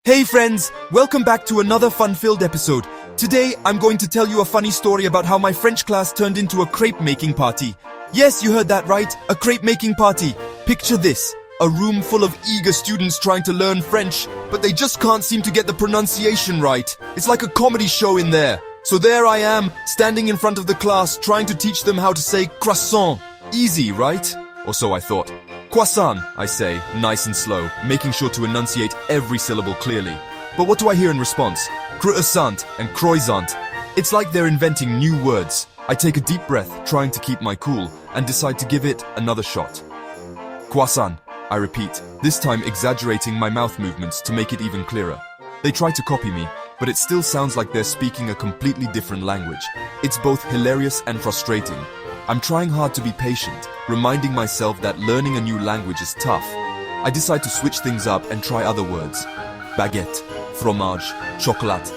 Hey friends, welcome back to another fun-filled episode. Today, I'm going to tell you a funny story about how my French class turned into a crepe-making party. Yes, you heard that right, a crepe-making party. Picture this, a room full of eager students trying to learn French, but they just can't seem to get the pronunciation right. It's like a comedy show in there. So there I am, standing in front of the class, trying to teach them how to say croissant. Easy, right? Or so I thought. Croissant, I say, nice and slow, making sure to enunciate every syllable clearly. But what do I hear in response? Croissant and croissant. It's like they're inventing new words. I take a deep breath, trying to keep my cool, and decide to give it another shot. Croissant, I repeat, this time exaggerating my mouth movements to make it even clearer. They try to copy me, but it still sounds like they're speaking a completely different language. It's both hilarious and frustrating. I'm trying hard to be patient, reminding myself that learning a new language is tough. I decide to switch things up and try other words. Baguette, fromage, chocolat.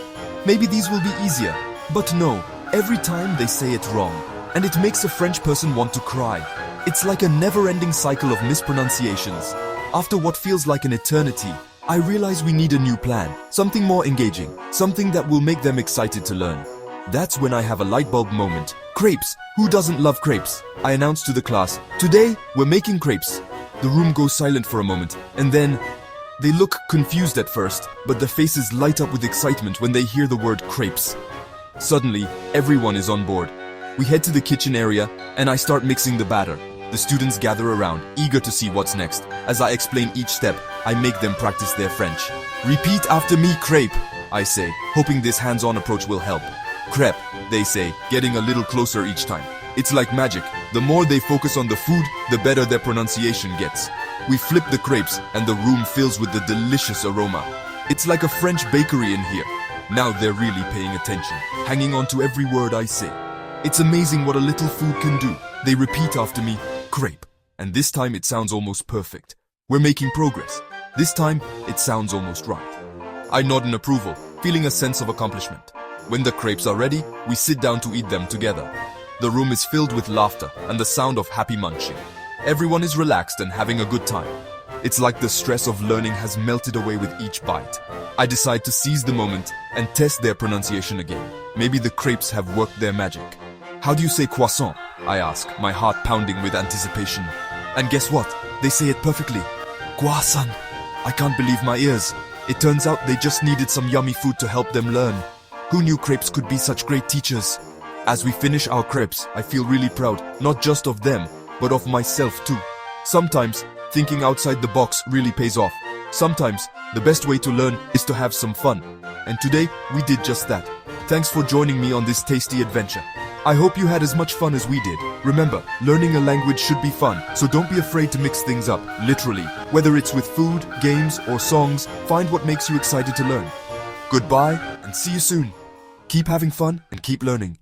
Maybe these will be easier. But no, every time they say it wrong. And it makes a French person want to cry. It's like a never-ending cycle of mispronunciations. After what feels like an eternity, I realize we need a new plan. Something more engaging. Something that will make them excited to learn. That's when I have a light bulb moment. Crepes! Who doesn't love crepes? I announce to the class, today we're making crepes. The room goes silent for a moment, and then they look confused at first, but their faces light up with excitement when they hear the word crepes. Suddenly, everyone is on board. We head to the kitchen area, and I start mixing the batter. The students gather around, eager to see what's next. As I explain each step, I make them practice their French. Repeat after me, crepe, I say, hoping this hands-on approach will help. Crepe, they say, getting a little closer each time. It's like magic. The more they focus on the food, the better their pronunciation gets. We flip the crepes, and the room fills with the delicious aroma. It's like a French bakery in here. Now they're really paying attention, hanging on to every word I say. It's amazing what a little food can do. They repeat after me, crepe, and this time it sounds almost perfect. We're making progress. This time, it sounds almost right. I nod in approval, feeling a sense of accomplishment. When the crepes are ready, we sit down to eat them together. The room is filled with laughter and the sound of happy munching. Everyone is relaxed and having a good time. It's like the stress of learning has melted away with each bite. I decide to seize the moment and test their pronunciation again. Maybe the crepes have worked their magic. How do you say croissant? I ask, my heart pounding with anticipation. And guess what? They say it perfectly. Croissant. I can't believe my ears. It turns out they just needed some yummy food to help them learn. Who knew crepes could be such great teachers? As we finish our crepes, I feel really proud, not just of them, but of myself too. Sometimes, thinking outside the box really pays off. Sometimes, the best way to learn is to have some fun. And today, we did just that. Thanks for joining me on this tasty adventure. I hope you had as much fun as we did. Remember, learning a language should be fun, so don't be afraid to mix things up, literally. Whether it's with food, games, or songs, find what makes you excited to learn. Goodbye, and see you soon. Keep having fun and keep learning.